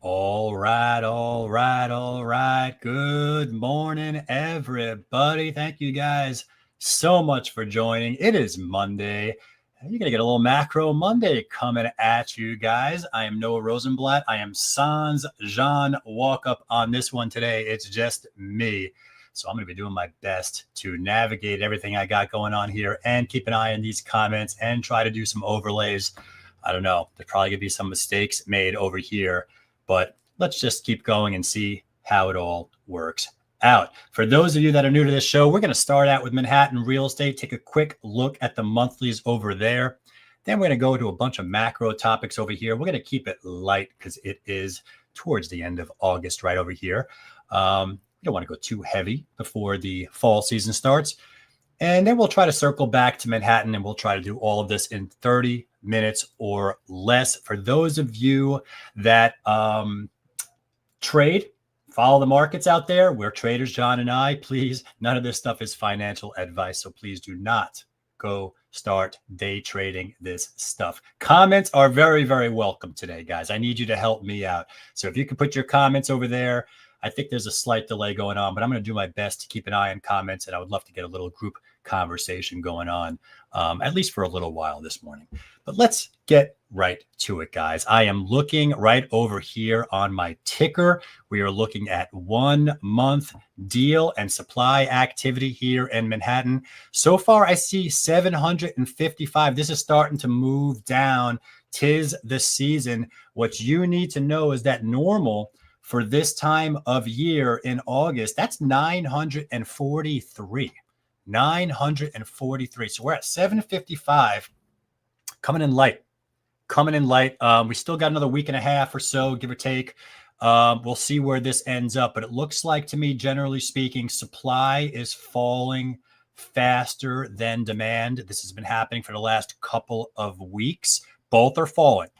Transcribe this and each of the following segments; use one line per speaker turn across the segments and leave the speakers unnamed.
All right, all right, all right. Good morning, everybody. Thank you guys so much for joining. It is Monday. You're going to get a little Macro Monday coming at you guys. I am Noah Rosenblatt. I am Sans Jean Walkup on this one today. It's just me. So I'm going to be doing my best to navigate everything I got going on here and keep an eye on these comments and try to do some overlays. I don't know. There's probably going to be some mistakes made over here, but let's just keep going and see how it all works out. For those of you that are new to this show, we're going to start out with Manhattan real estate, take a quick look at the monthlies over there. Then we're going to go to a bunch of macro topics over here. We're going to keep it light because it is towards the end of August right over here. You don't want to go too heavy before the fall season starts. And then we'll try to circle back to Manhattan, and we'll try to do all of this in 30 minutes or less. For those of you that trade, follow the markets out there, we're traders, John and I. Please, none of this stuff is financial advice, so please do not go start day trading this stuff. Comments are very, very welcome today, guys. I need you to help me out. So if you can put your comments over there. I think there's a slight delay going on, but I'm going to do my best to keep an eye on comments, and I would love to get a little group conversation going on, at least for a little while this morning. But let's get right to it, guys. I am looking right over here on my ticker. We are looking at 1 month deal and supply activity here in Manhattan. So far, I see 755. This is starting to move down. 'Tis the season. What you need to know is that normal for this time of year in August, that's 943. 943. So we're at 755, coming in light. We still got another week and a half or so, give or take. We'll see where this ends up. But it looks like to me, generally speaking, supply is falling faster than demand. This has been happening for the last couple of weeks. Both are falling.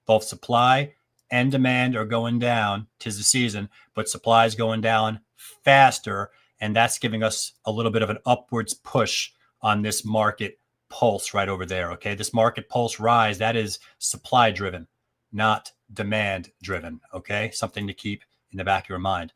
Both supply and demand are going down. 'Tis the season, but supply is going down faster, and that's giving us a little bit of an upwards push on this market pulse right over there. Okay, this market pulse rise, that is supply driven, not demand driven. Okay, something to keep in the back of your mind.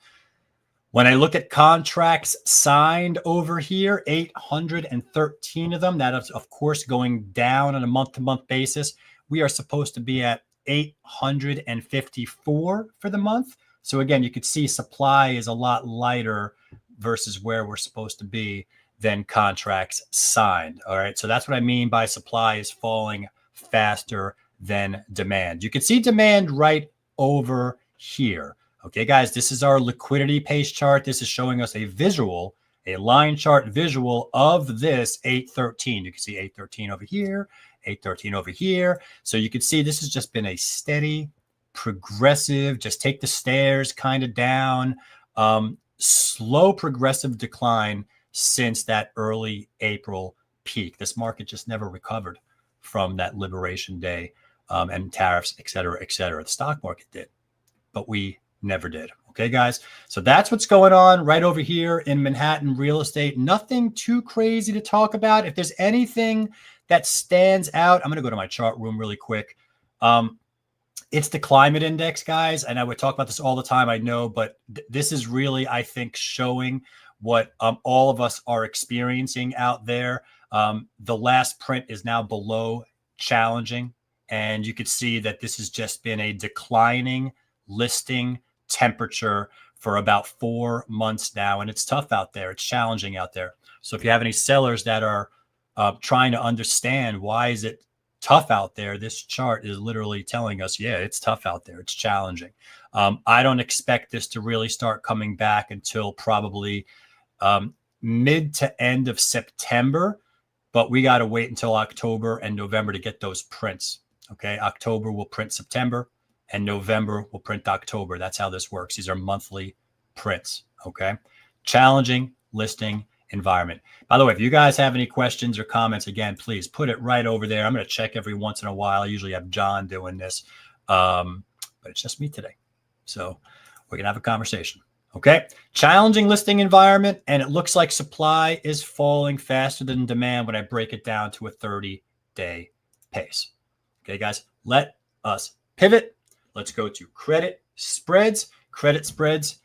When I look at contracts signed over here, 813 of them. That is, of course, going down on a month-to-month basis. We are supposed to be at 854 for the month. So again, you could see supply is a lot lighter versus where we're supposed to be than contracts signed. All right. So that's what I mean by supply is falling faster than demand. You can see demand right over here. Okay, guys, this is our liquidity pace chart. This is showing us a visual, a line chart visual of this 813. You can see 813 over here, 813 over here. So you can see this has just been a steady, progressive, just take the stairs kind of down, slow progressive decline since that early April peak. This market just never recovered from that Liberation Day and tariffs, et cetera, et cetera. The stock market did, but we never did. Okay, guys. So that's what's going on right over here in Manhattan real estate. Nothing too crazy to talk about. If there's anything that stands out, I'm going to go to my chart room really quick. It's the climate index, guys. And I would talk about this all the time, I know, but this is really, I think, showing what all of us are experiencing out there. The last print is now below challenging. And you could see that this has just been a declining listing temperature for about 4 months now. And it's tough out there. It's challenging out there. So if you have any sellers that are trying to understand why is it tough out there, this chart is literally telling us, yeah, it's tough out there. It's challenging. I don't expect this to really start coming back until probably mid to end of September, but we got to wait until October and November to get those prints. Okay, October will print September and November will print October. That's how this works. These are monthly prints. Okay, challenging listing environment. By the way, if you guys have any questions or comments, again, please put it right over there. I'm going to check every once in a while. I usually have John doing this, but it's just me today. So we're going to have a conversation. Okay. Challenging listing environment. And it looks like supply is falling faster than demand when I break it down to a 30-day pace. Okay, guys, let us pivot. Let's go to credit spreads. Credit spreads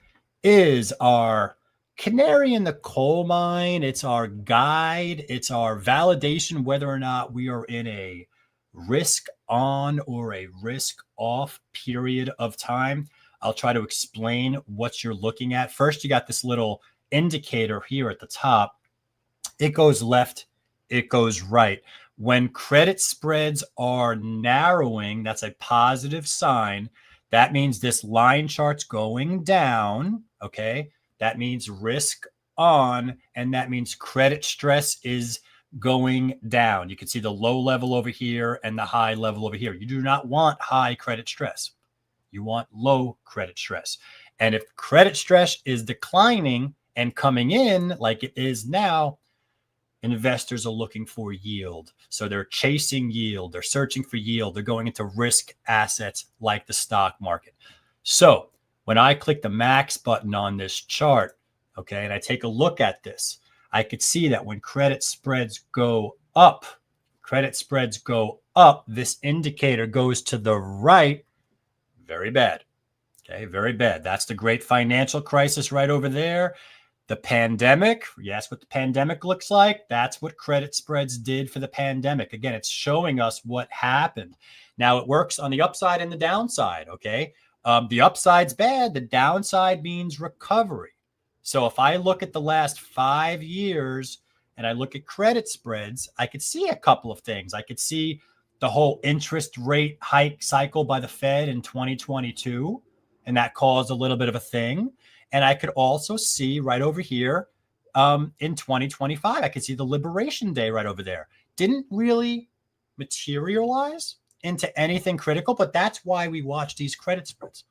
is our canary in the coal mine. It's our guide. It's our validation whether or not we are in a risk on or a risk off period of time. I'll try to explain what you're looking at. First, you got this little indicator here at the top. It goes left, it goes right. When credit spreads are narrowing, that's a positive sign. That means this line chart's going down, okay? That means risk on, and that means credit stress is going down. You can see the low level over here and the high level over here. You do not want high credit stress. You want low credit stress. And if credit stress is declining and coming in like it is now, investors are looking for yield. So they're chasing yield. They're searching for yield. They're going into risk assets like the stock market. So when I click the max button on this chart, okay, and I take a look at this, I could see that when credit spreads go up, this indicator goes to the right. Very bad. Okay, very bad. That's the great financial crisis right over there. The pandemic, yes, what the pandemic looks like. That's what credit spreads did for the pandemic. Again, it's showing us what happened. Now, it works on the upside and the downside, okay? The upside's bad. The downside means recovery. So if I look at the last 5 years and I look at credit spreads, I could see a couple of things. I could see the whole interest rate hike cycle by the Fed in 2022, and that caused a little bit of a thing. And I could also see right over here in 2025, I could see the Liberation Day right over there. Didn't really materialize into anything critical, but that's why we watch these credit spreads.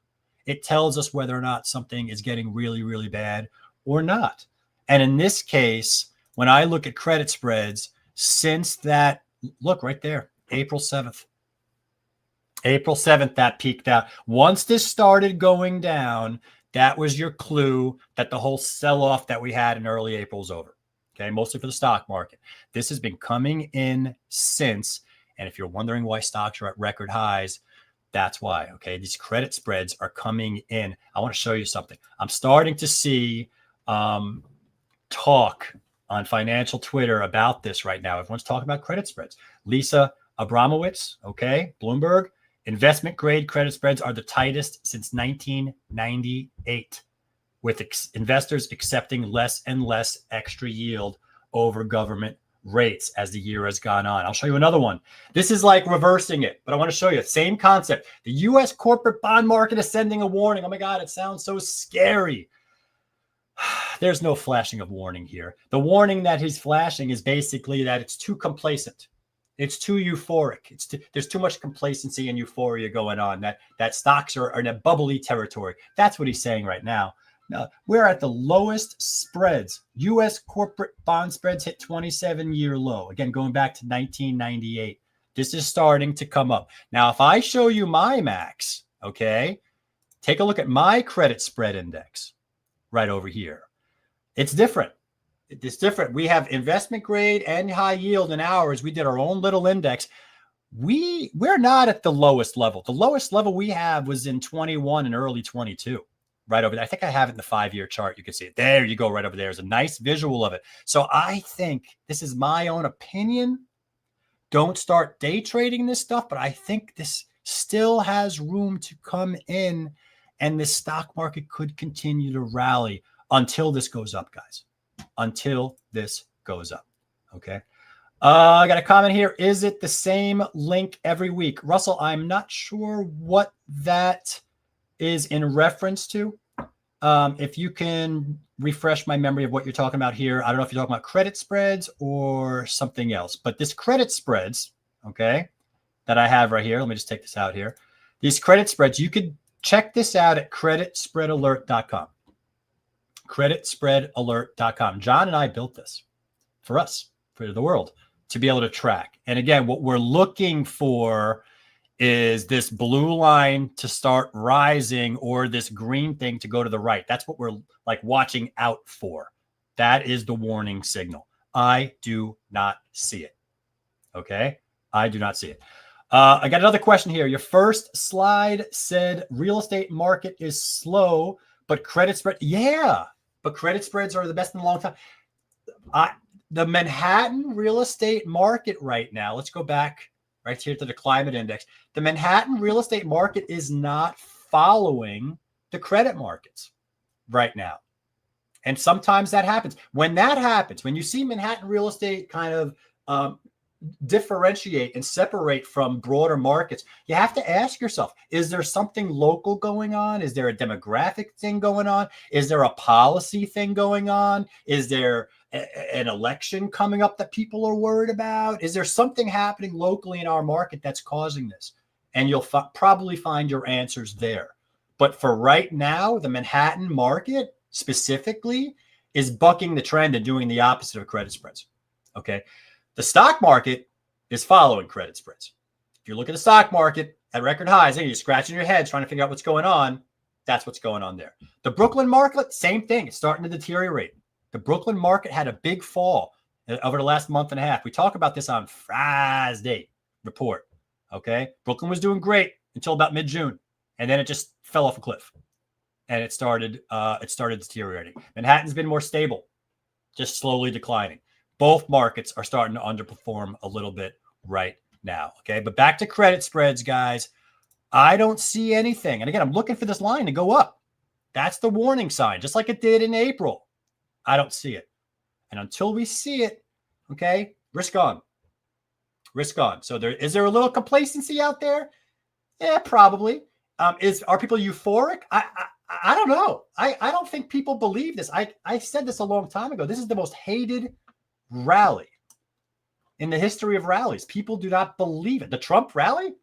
It tells us whether or not something is getting really, really bad or not. And in this case, when I look at credit spreads, since that, look right there, April 7th. April 7th, that peaked out. Once this started going down, that was your clue that the whole sell-off that we had in early April is over. Okay, mostly for the stock market. This has been coming in since, and if you're wondering why stocks are at record highs, that's why. Okay, these credit spreads are coming in. I want to show you something. I'm starting to see talk on financial Twitter about this right now. Everyone's talking about credit spreads. Lisa Abramowitz, okay, Bloomberg. Investment grade credit spreads are the tightest since 1998, with investors accepting less and less extra yield over government rates as the year has gone on. I'll show you another one. This is like reversing it, but I want to show you the same concept. The U.S. corporate bond market is sending a warning. Oh my God, it sounds so scary. There's no flashing of warning here. The warning that he's flashing is basically that it's too complacent. It's too euphoric. There's too much complacency and euphoria going on, that stocks are in a bubbly territory. That's what he's saying right now. Now, we're at the lowest spreads. U.S. corporate bond spreads hit 27-year low. Again, going back to 1998. This is starting to come up. Now, if I show you my max, okay, take a look at my credit spread index right over here. It's different. It's different. We have investment grade and high yield in ours. We did our own little index. We're not at the lowest level. The lowest level we have was in 21 and early 22, right over there. I think I have it in the 5-year chart. You can see it. There you go, right over there. There's a nice visual of it. So I think, this is my own opinion, don't start day trading this stuff, but I think this still has room to come in, and the stock market could continue to rally until this goes up, guys. Until this goes up. Okay. I got a comment here. Is it the same link every week? Russell, I'm not sure what that is in reference to. If you can refresh my memory of what you're talking about here. I don't know if you're talking about credit spreads or something else, but this credit spreads, okay, that I have right here. Let me just take this out here. These credit spreads, you could check this out at creditspreadalert.com. creditspreadalert.com. John and I built this for us, for the world, to be able to track. And again, what we're looking for is this blue line to start rising or this green thing to go to the right. That's what we're like watching out for. That is the warning signal. I do not see it. Okay. I do not see it. I got another question here. Your first slide said real estate market is slow, but credit spread. Yeah, but credit spreads are the best in a long time. The Manhattan real estate market right now, let's go back right here to the climate index. The Manhattan real estate market is not following the credit markets right now. And sometimes that happens. When that happens, when you see Manhattan real estate kind of differentiate and separate from broader markets, you have to ask yourself, is there something local going on? Is there a demographic thing going on? Is there a policy thing going on? Is there an election coming up that people are worried about? Is there something happening locally in our market that's causing this? And you'll probably find your answers there. But for right now, the Manhattan market specifically is bucking the trend and doing the opposite of credit spreads. Okay. The stock market is following credit spreads. If you look at the stock market at record highs and you're scratching your head trying to figure out what's going on, that's what's going on there. The Brooklyn market, same thing. It's starting to deteriorate. The Brooklyn market had a big fall over the last month and a half. We talk about this on Friday report. Okay. Brooklyn was doing great until about mid-June. And then it just fell off a cliff. And it started deteriorating. Manhattan's been more stable, just slowly declining. Both markets are starting to underperform a little bit right now. Okay. But back to credit spreads, guys. I don't see anything. And again, I'm looking for this line to go up. That's the warning sign, just like it did in April. I don't see it. And until we see it, okay, risk on. Risk on. So is there a little complacency out there? Yeah, probably. Are people euphoric? I don't know. I don't think people believe this. I said this a long time ago. This is the most hated rally in the history of rallies. People do not believe it. The Trump rally,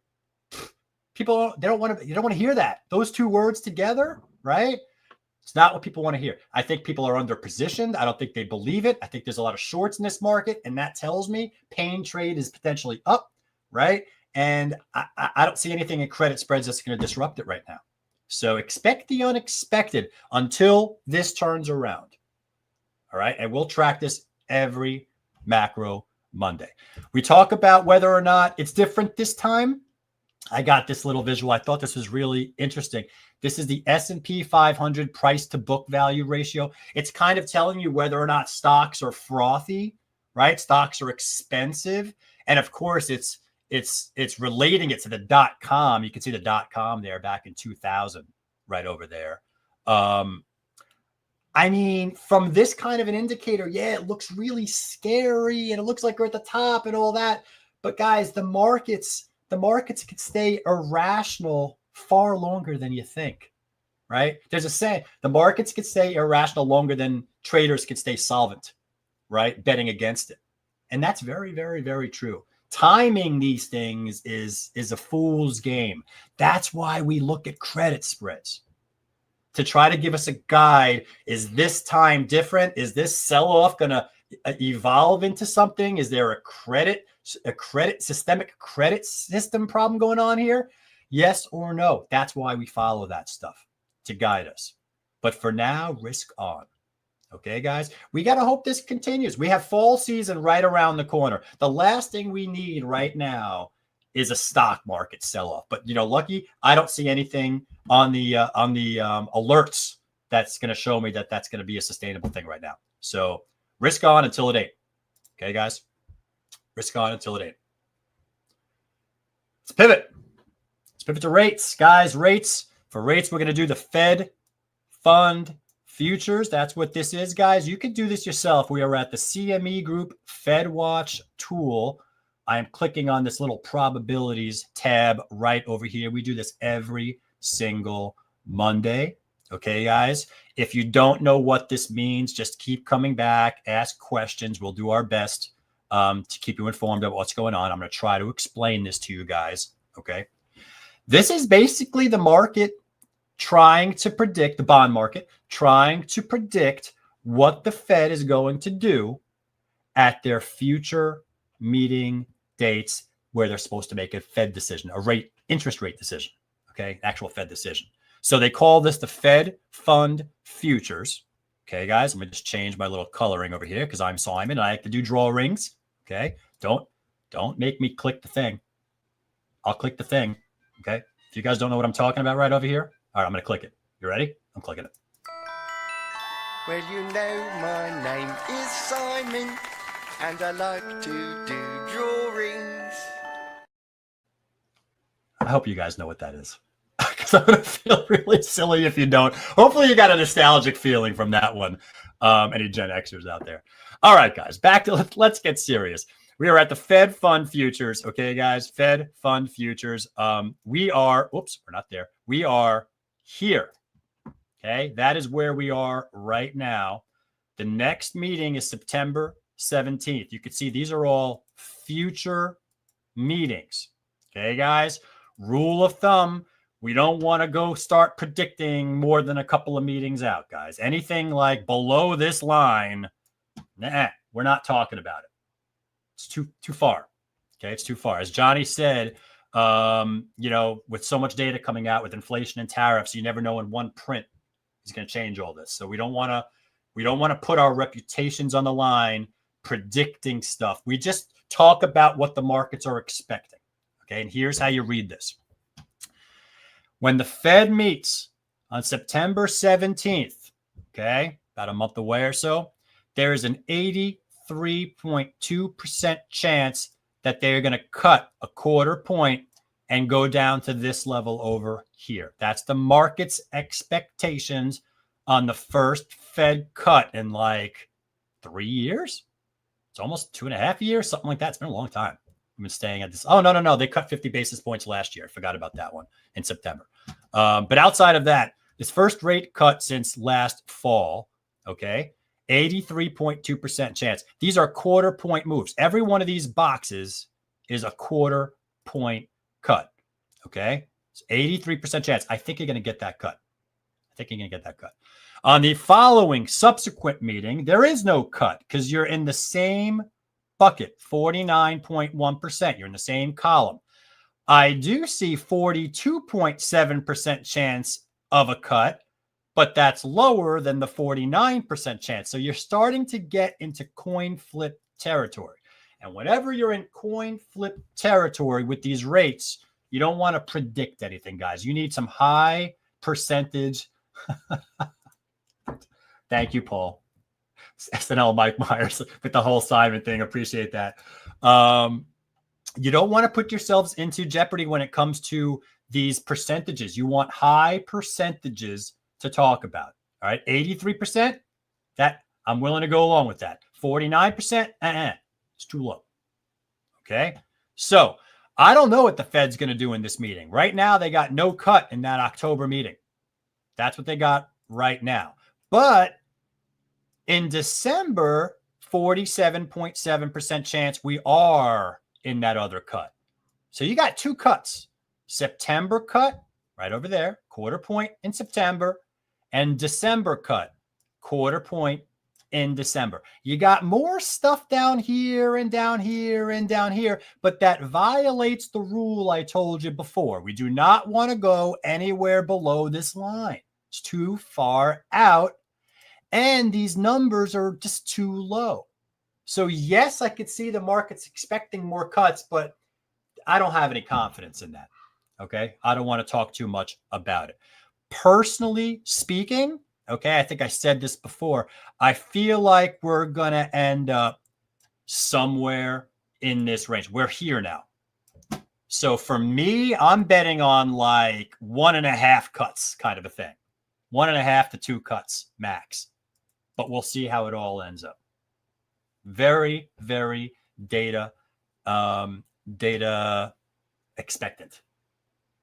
people don't want to hear that. Those two words together, right? It's not what people want to hear. I think people are underpositioned. I don't think they believe it. I think there's a lot of shorts in this market, and that tells me pain trade is potentially up, right? And I don't see anything in credit spreads that's going to disrupt it right now. So expect the unexpected until this turns around. All right. And we'll track this every Macro Monday. We talk about whether or not it's different this time. I got this little visual. I thought this was really interesting. This is the S&P 500 price to book value ratio. It's kind of telling you whether or not stocks are frothy, right? Stocks are expensive. And of course, it's relating it to the .com. You can see the .com there back in 2000, right over there. I mean, from this kind of an indicator, yeah, it looks really scary and it looks like we're at the top and all that. But guys, the markets could stay irrational far longer than you think, right? There's a saying, the markets could stay irrational longer than traders could stay solvent, right? Betting against it. And that's very, very, very true. Timing these things is a fool's game. That's why we look at credit spreads to try to give us a guide. Is this time different? Is this sell-off going to evolve into something? Is there a systemic credit system problem going on here? Yes or no? That's why we follow that stuff to guide us. But for now, risk on. Okay, guys, we got to hope this continues. We have fall season right around the corner. The last thing we need right now is a stock market sell-off. But, lucky, I don't see anything on the alerts that's going to show me that that's going to be a sustainable thing right now. So risk on until it ain't. Okay, guys, risk on until it ain't. Let's pivot. Let's pivot to rates, guys. Rates. For rates, we're going to do the Fed Fund Futures. That's what this is, guys. You can do this yourself. We are at the CME Group Fed Watch tool. I am clicking on this little probabilities tab right over here. We do this every single Monday. Okay, guys. If you don't know what this means, just keep coming back, ask questions. We'll do our best to keep you informed of what's going on. I'm going to try to explain this to you guys. Okay. This is basically the market trying to predict, the bond market, trying to predict what the Fed is going to do at their future meeting dates where they're supposed to make a Fed decision, interest rate decision, okay, actual Fed decision. So they call this the Fed Fund Futures. Okay, guys, I'm going to just change my little coloring over here because I'm Simon and I like to do drawings. Okay, don't make me click the thing. I'll click the thing. Okay. If you guys don't know what I'm talking about right over here, all right, I'm going to click it. You ready? I'm clicking it.
Well, you know my name is Simon, and I like to do drawings.
I hope you guys know what that is. Because I'm going to feel really silly if you don't. Hopefully you got a nostalgic feeling from that one. Any Gen Xers out there. All right, guys, back to let's get serious. We are at the Fed Fund Futures. Okay, guys, Fed Fund Futures. We are, oops, we're not there. We are here. Okay, that is where we are right now. The next meeting is September 17th. You can see these are all future meetings. Okay, guys, rule of thumb, we don't want to go start predicting more than a couple of meetings out, guys. Anything like below this line, nah, we're not talking about it. It's too far. Okay, it's too far. As Johnny said, with so much data coming out with inflation and tariffs, you never know in one print is going to change all this. So we don't want to put our reputations on the line predicting stuff. We just talk about what the markets are expecting. Okay, and here's how you read this. When the Fed meets on September 17th, okay, about a month away or so, there is an 83.2% chance that they're going to cut a quarter point and go down to this level over here. That's the market's expectations on the first Fed cut in like 3 years. It's almost 2.5 years, something like that. It's been a long time. I've been staying at this. Oh, no. They cut 50 basis points last year. I forgot about that one in September. But outside of that, this first rate cut since last fall, okay, 83.2% chance. These are quarter point moves. Every one of these boxes is a quarter point cut, okay? It's 83% chance. I think you're going to get that cut. On the following subsequent meeting, there is no cut because you're in the same bucket, 49.1%. You're in the same column. I do see 42.7% chance of a cut, but that's lower than the 49% chance. So you're starting to get into coin flip territory. And whenever you're in coin flip territory with these rates, you don't want to predict anything, guys. You need some high percentage. Thank you, Paul. SNL Mike Myers with the whole Simon thing. Appreciate that. You don't want to put yourselves into jeopardy when it comes to these percentages. You want high percentages to talk about. All right. 83%. That I'm willing to go along with that. 49%. It's too low. Okay. So I don't know what the Fed's going to do in this meeting. Right now, they got no cut in that October meeting. That's what they got right now. But in December, 47.7% chance we are in that other cut. So you got two cuts. September cut right over there, quarter point in September, and December cut, quarter point in December. You got more stuff down here and down here and down here, but that violates the rule I told you before. We do not want to go anywhere below this line. It's too far out. And these numbers are just too low. So yes, I could see the market's expecting more cuts, but I don't have any confidence in that. Okay. I don't want to talk too much about it. Personally speaking, okay, I think I said this before. I feel like we're going to end up somewhere in this range. We're here now. So for me, I'm betting on like 1.5 cuts kind of a thing. 1.5 to 2 cuts max. But we'll see how it all ends up. Very, very data expectant.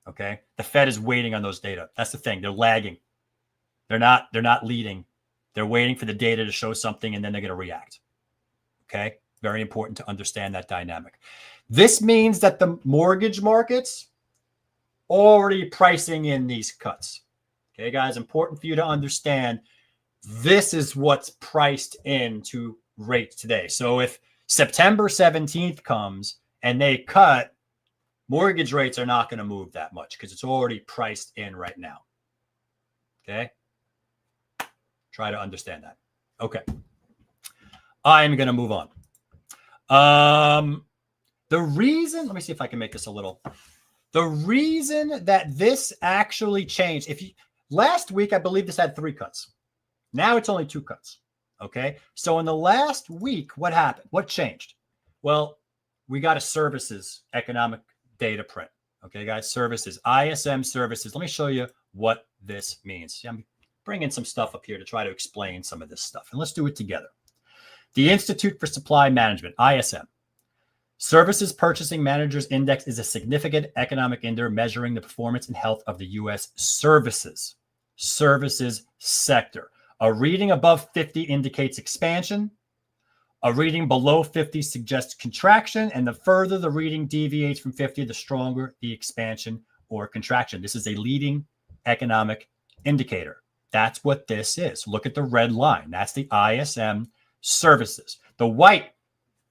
Okay. The Fed is waiting on those data. That's the thing. They're lagging. They're not leading. They're waiting for the data to show something and then they're going to react. Okay. Very important to understand that dynamic. This means that the mortgage markets already pricing in these cuts. Okay, guys, important for you to understand. This is what's priced into rates today. So if September 17th comes and they cut, mortgage rates are not going to move that much because it's already priced in right now. Okay. Try to understand that. Okay. I'm going to move on. The reason, let me see if I can make this a little The reason that this actually changed, last week, I believe this had 3 cuts. Now it's only 2 cuts. Okay. So in the last week, what happened? What changed? Well, we got a services economic data print. Okay, guys, services, ISM services. Let me show you what this means. See, I'm bringing some stuff up here to try to explain some of this stuff, and let's do it together. The Institute for Supply Management, ISM. Services Purchasing Managers Index is a significant economic index measuring the performance and health of the U.S. services sector. A reading above 50 indicates expansion. A reading below 50 suggests contraction, and the further the reading deviates from 50, the stronger the expansion or contraction. This is a leading economic indicator. That's what this is. Look at the red line. That's the ISM services. The white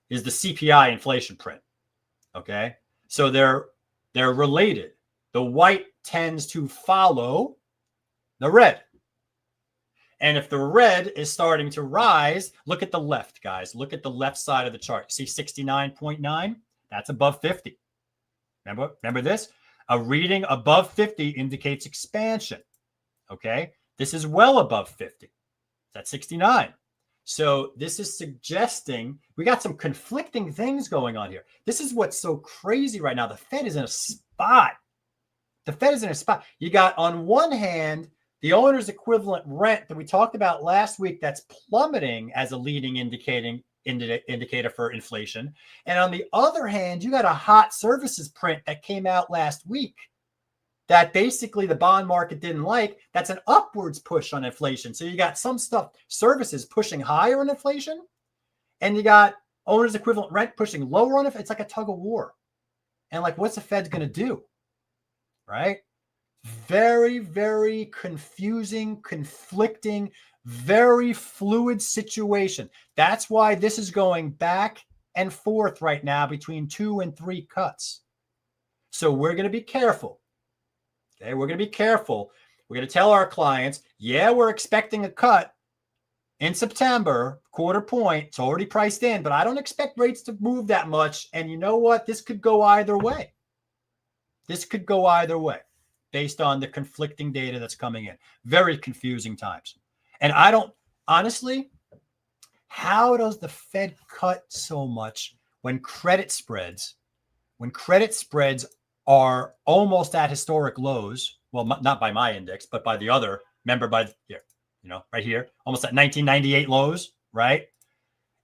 is the CPI inflation print. Okay, so they're related. The white tends to follow the red. And if the red is starting to rise, look at the left, guys. Look at the left side of the chart. See 69.9? That's above 50. Remember this? A reading above 50 indicates expansion. Okay? This is well above 50. That's 69. So this is suggesting we got some conflicting things going on here. This is what's so crazy right now. The Fed is in a spot. The Fed is in a spot. You got on one hand, the owner's equivalent rent that we talked about last week that's plummeting as a leading indicator for inflation. And on the other hand, you got a hot services print that came out last week that basically the bond market didn't like. That's an upwards push on inflation. So you got some stuff, services pushing higher on inflation, and you got owner's equivalent rent pushing lower on it. It's like a tug of war. And like, what's the Fed's going to do? Right? Very, very confusing, conflicting, very fluid situation. That's why this is going back and forth right now between 2 and 3 cuts. So we're going to be careful. Okay, we're going to be careful. We're going to tell our clients, yeah, we're expecting a cut in September, quarter point. It's already priced in, but I don't expect rates to move that much. And you know what? This could go either way. This could go either way based on the conflicting data that's coming in. Very confusing times. And I don't, honestly, how does the Fed cut so much when credit spreads are almost at historic lows? Well, not by my index, but by the other, remember by here, right here, almost at 1998 lows, right?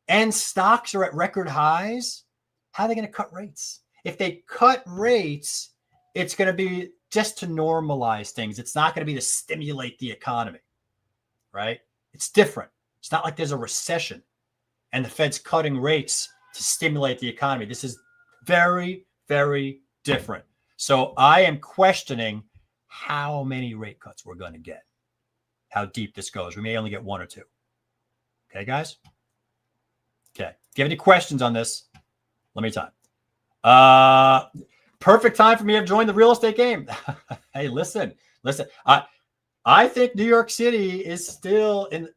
And stocks are at record highs. How are they going to cut rates? If they cut rates, it's going to be just to normalize things. It's not going to be to stimulate the economy, right? It's different. It's not like there's a recession and the Fed's cutting rates to stimulate the economy. This is very, very different. So I am questioning how many rate cuts we're going to get, how deep this goes. We may only get 1 or 2. Okay, guys? Okay. If you have any questions on this, let me time. Perfect time for me to join the real estate game. Hey, listen. I think New York City is still in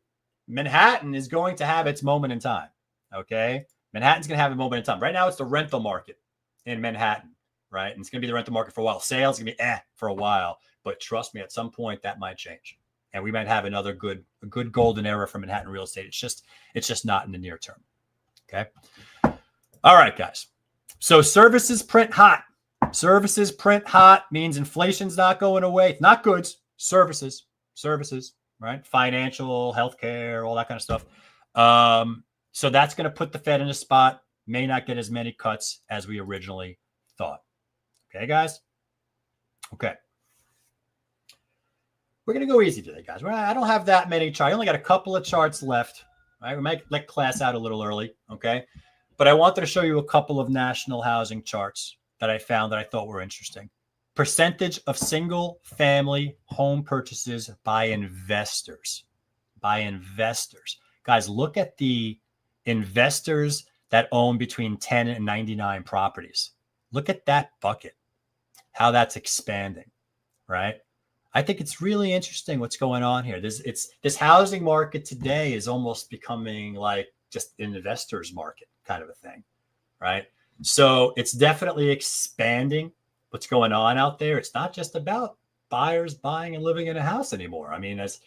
Manhattan is going to have its moment in time. Okay. Manhattan's going to have a moment in time. Right now, it's the rental market in Manhattan, right? And it's going to be the rental market for a while. Sales going to be for a while, but trust me, at some point that might change. And we might have a good golden era for Manhattan real estate. It's just not in the near term. Okay. All right, guys. So services print hot. Services print hot means inflation's not going away. It's not goods, services, right? Financial, healthcare, all that kind of stuff. So that's going to put the Fed in a spot, may not get as many cuts as we originally thought. Okay, guys? Okay. We're going to go easy today, guys. I don't have that many charts. I only got a couple of charts left. Right? We might let class out a little early, okay? But I wanted to show you a couple of national housing charts that I found that I thought were interesting. Percentage of single family home purchases by investors. Guys, look at the investors that own between 10 and 99 properties. Look at that bucket, how that's expanding, right? I think it's really interesting what's going on here. This housing market today is almost becoming like just an investor's market kind of a thing, right? So it's definitely expanding what's going on out there, it's not just about buyers buying and living in a house anymore. I mean, as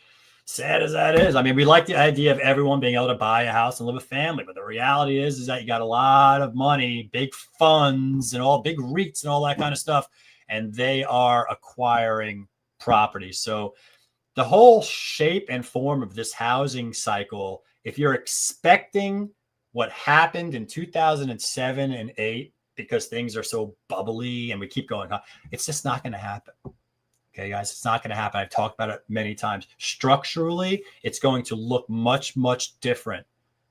sad as that is, I mean, we like the idea of everyone being able to buy a house and live with family, but the reality is that you got a lot of money, big funds and all big REITs and all that kind of stuff, and they are acquiring property. So the whole shape and form of this housing cycle, if you're expecting what happened in 2007 and 8, because things are so bubbly and we keep going, it's just not going to happen. Okay, guys, it's not going to happen. I've talked about it many times. Structurally, it's going to look much, much different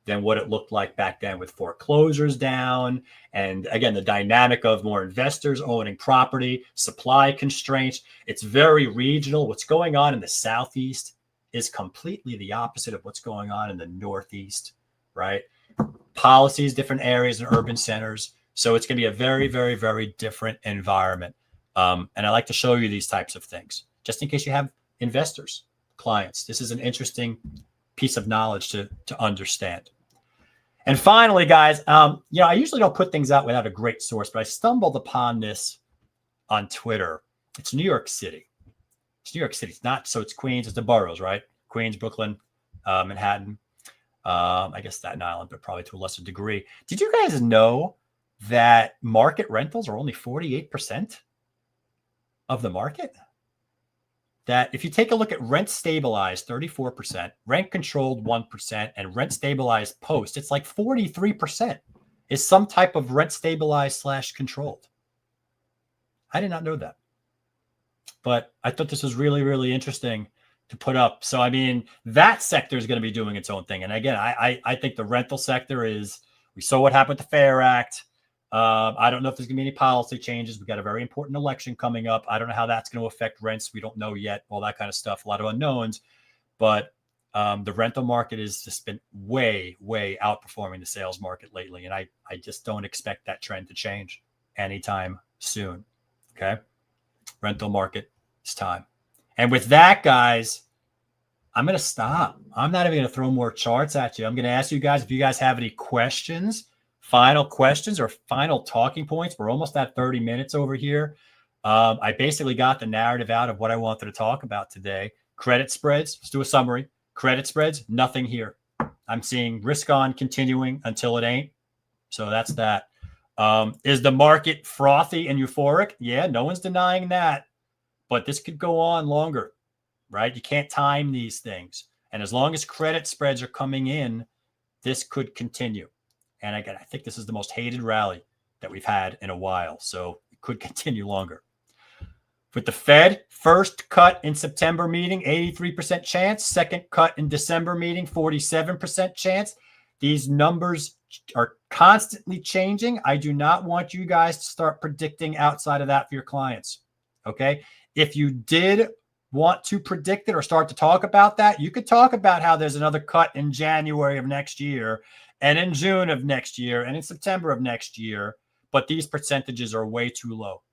than what it looked like back then, with foreclosures down. And again, the dynamic of more investors owning property, supply constraints. It's very regional. What's going on in the Southeast is completely the opposite of what's going on in the Northeast, right? Policies, different areas and urban centers. So it's going to be a very, very, very different environment. And I like to show you these types of things, just in case you have investors, clients. This is an interesting piece of knowledge to understand. And finally, guys, I usually don't put things out without a great source, but I stumbled upon this on Twitter. It's New York City. It's New York City. It's not, so it's Queens. It's the boroughs, right? Queens, Brooklyn, Manhattan. I guess Staten Island, but probably to a lesser degree. Did you guys know that market rentals are only 48% of the market? That if you take a look at rent stabilized, 34%, rent controlled 1%, and rent stabilized post, it's like 43% is some type of rent stabilized / controlled. I did not know that, but I thought this was really, really interesting to put up. So, I mean, that sector is going to be doing its own thing. And again, I think the rental sector is, we saw what happened with the FAIR Act. I don't know if there's going to be any policy changes. We've got a very important election coming up. I don't know how that's going to affect rents. We don't know yet, all that kind of stuff, a lot of unknowns. But the rental market has just been way, way outperforming the sales market lately. And I just don't expect that trend to change anytime soon. Okay. Rental market, it's time. And with that, guys, I'm going to stop. I'm not even going to throw more charts at you. I'm going to ask you guys if you guys have any questions. Final questions or final talking points. We're almost at 30 minutes over here. I basically got the narrative out of what I wanted to talk about today. Credit spreads. Let's do a summary. Credit spreads, nothing here. I'm seeing risk on continuing until it ain't. So that's that. Is the market frothy and euphoric? Yeah, no one's denying that. But this could go on longer, right? You can't time these things. And as long as credit spreads are coming in, this could continue. And again, I think this is the most hated rally that we've had in a while. So it could continue longer. With the Fed, first cut in September meeting, 83% chance. Second cut in December meeting, 47% chance. These numbers are constantly changing. I do not want you guys to start predicting outside of that for your clients. Okay. If you did want to predict it or start to talk about that, you could talk about how there's another cut in January of next year, and in June of next year, and in September of next year. But these percentages are way too low.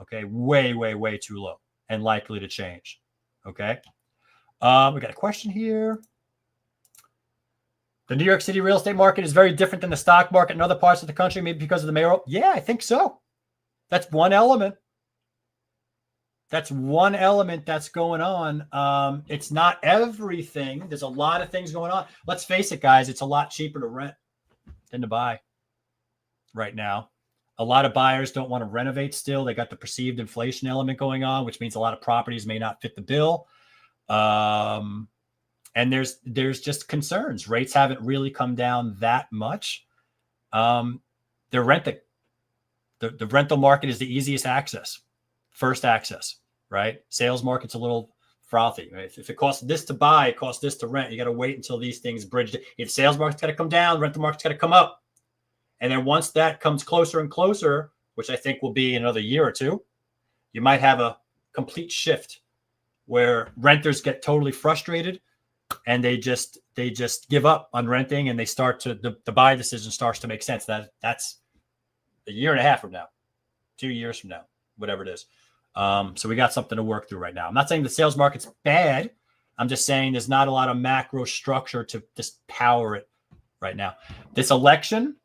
Okay. Way, way, way too low and likely to change. Okay. We got a question here. The New York City real estate market is very different than the stock market in other parts of the country, maybe because of the mayoral. Yeah, I think so. That's one element. That's one element that's going on. It's not everything. There's a lot of things going on. Let's face it, guys. It's a lot cheaper to rent than to buy right now. A lot of buyers don't want to renovate still. They got the perceived inflation element going on, which means a lot of properties may not fit the bill. And there's just concerns. Rates haven't really come down that much. They're renting. The rental market is the easiest access, first access, right? Sales market's a little frothy. Right? If it costs this to buy, it costs this to rent. You got to wait until these things bridge. If sales market's got to come down, rental market's got to come up. And then once that comes closer and closer, which I think will be another year or two, you might have a complete shift where renters get totally frustrated and they just give up on renting, and they start to the buy decision starts to make sense. That's a year and a half from now, 2 years from now, whatever it is. So we got something to work through right now. I'm not saying the sales market's bad. I'm just saying there's not a lot of macro structure to just power it right now. This election,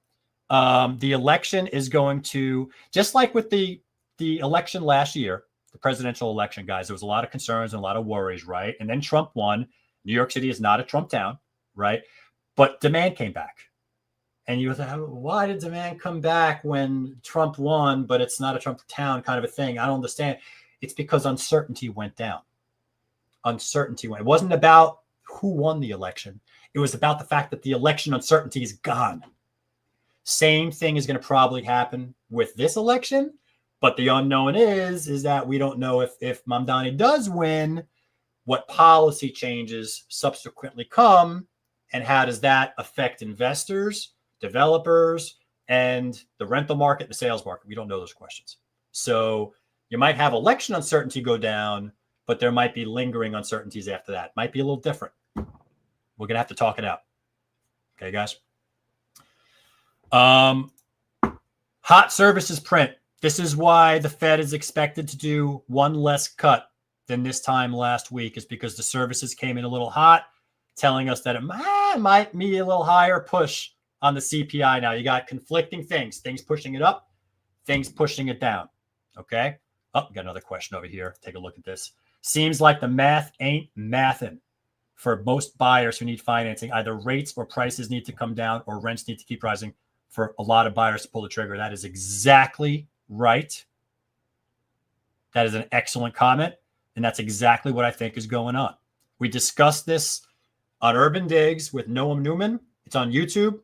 the election is going to, just like with the the election last year, the presidential election, guys, there was a lot of concerns and a lot of worries, right? And then Trump won. New York City is not a Trump town, right? But demand came back. And you thought, why did demand come back when Trump won, but it's not a Trump town kind of a thing? I don't understand. It's because uncertainty went down. Uncertainty went. It wasn't about who won the election. It was about the fact that the election uncertainty is gone. Same thing is going to probably happen with this election, but the unknown is that we don't know if Mamdani does win, what policy changes subsequently come, and how does that affect investors, developers, and the rental market, the sales market. We don't know those questions. So you might have election uncertainty go down, but there might be lingering uncertainties after that. Might be a little different. We're going to have to talk it out. Okay, guys? Hot services print. This is why the Fed is expected to do one less cut than this time last week, is because the services came in a little hot, telling us that it might be a little higher push on the CPI now. You got conflicting things pushing it up, things pushing it down. Okay. Oh, got another question over here. Take a look at this. Seems like the math ain't mathin' for most buyers who need financing. Either rates or prices need to come down or rents need to keep rising for a lot of buyers to pull the trigger. That is exactly right. That is an excellent comment. And that's exactly what I think is going on. We discussed this on UrbanDigs with Noam Newman. It's on YouTube,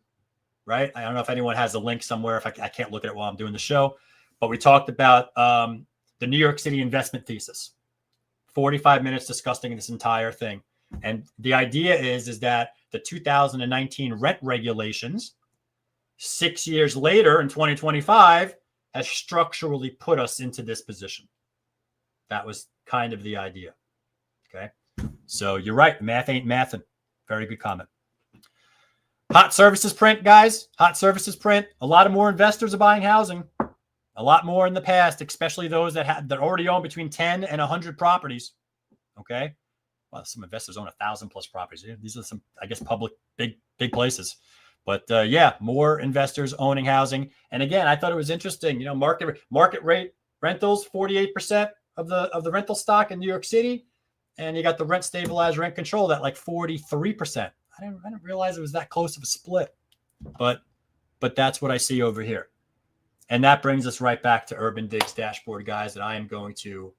right? I don't know if anyone has a link somewhere. If I can't look at it while I'm doing the show, but we talked about the New York City investment thesis. 45 minutes discussing this entire thing. And the idea is that the 2019 rent regulations, 6 years later in 2025, has structurally put us into this position. That was kind of the idea. Okay. So you're right. Math ain't mathin'. Very good comment. Hot services print, guys. Hot services print. A lot of more investors are buying housing. A lot more in the past, especially those that already own between 10 and 100 properties. Okay. Well, some investors own 1,000+ properties. These are some, I guess, public big places. But yeah, more investors owning housing. And again, I thought it was interesting. You know, market rate rentals, 48% of the rental stock in New York City. And you got the rent stabilized, rent controlled at like 43%. I didn't realize it was that close of a split, but that's what I see over here. And that brings us right back to UrbanDigs dashboard, guys. And I am going to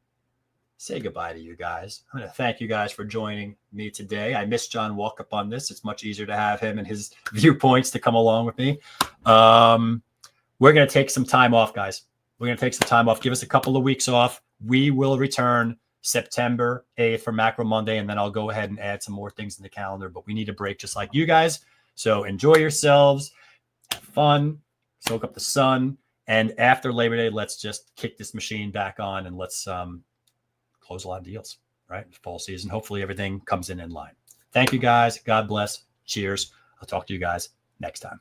say goodbye to you guys. I'm going to thank you guys for joining me today. I missed John Walkup on this. It's much easier to have him and his viewpoints to come along with me. We're going to take some time off, guys. We're going to take some time off. Give us a couple of weeks off. We will return September 8th for Macro Monday, and then I'll go ahead and add some more things in the calendar. But we need a break just like you guys. So enjoy yourselves, have fun, soak up the sun, and after Labor Day, let's just kick this machine back on and let's close a lot of deals, right? Fall season. Hopefully everything comes in line. Thank you, guys. God bless. Cheers. I'll talk to you guys next time.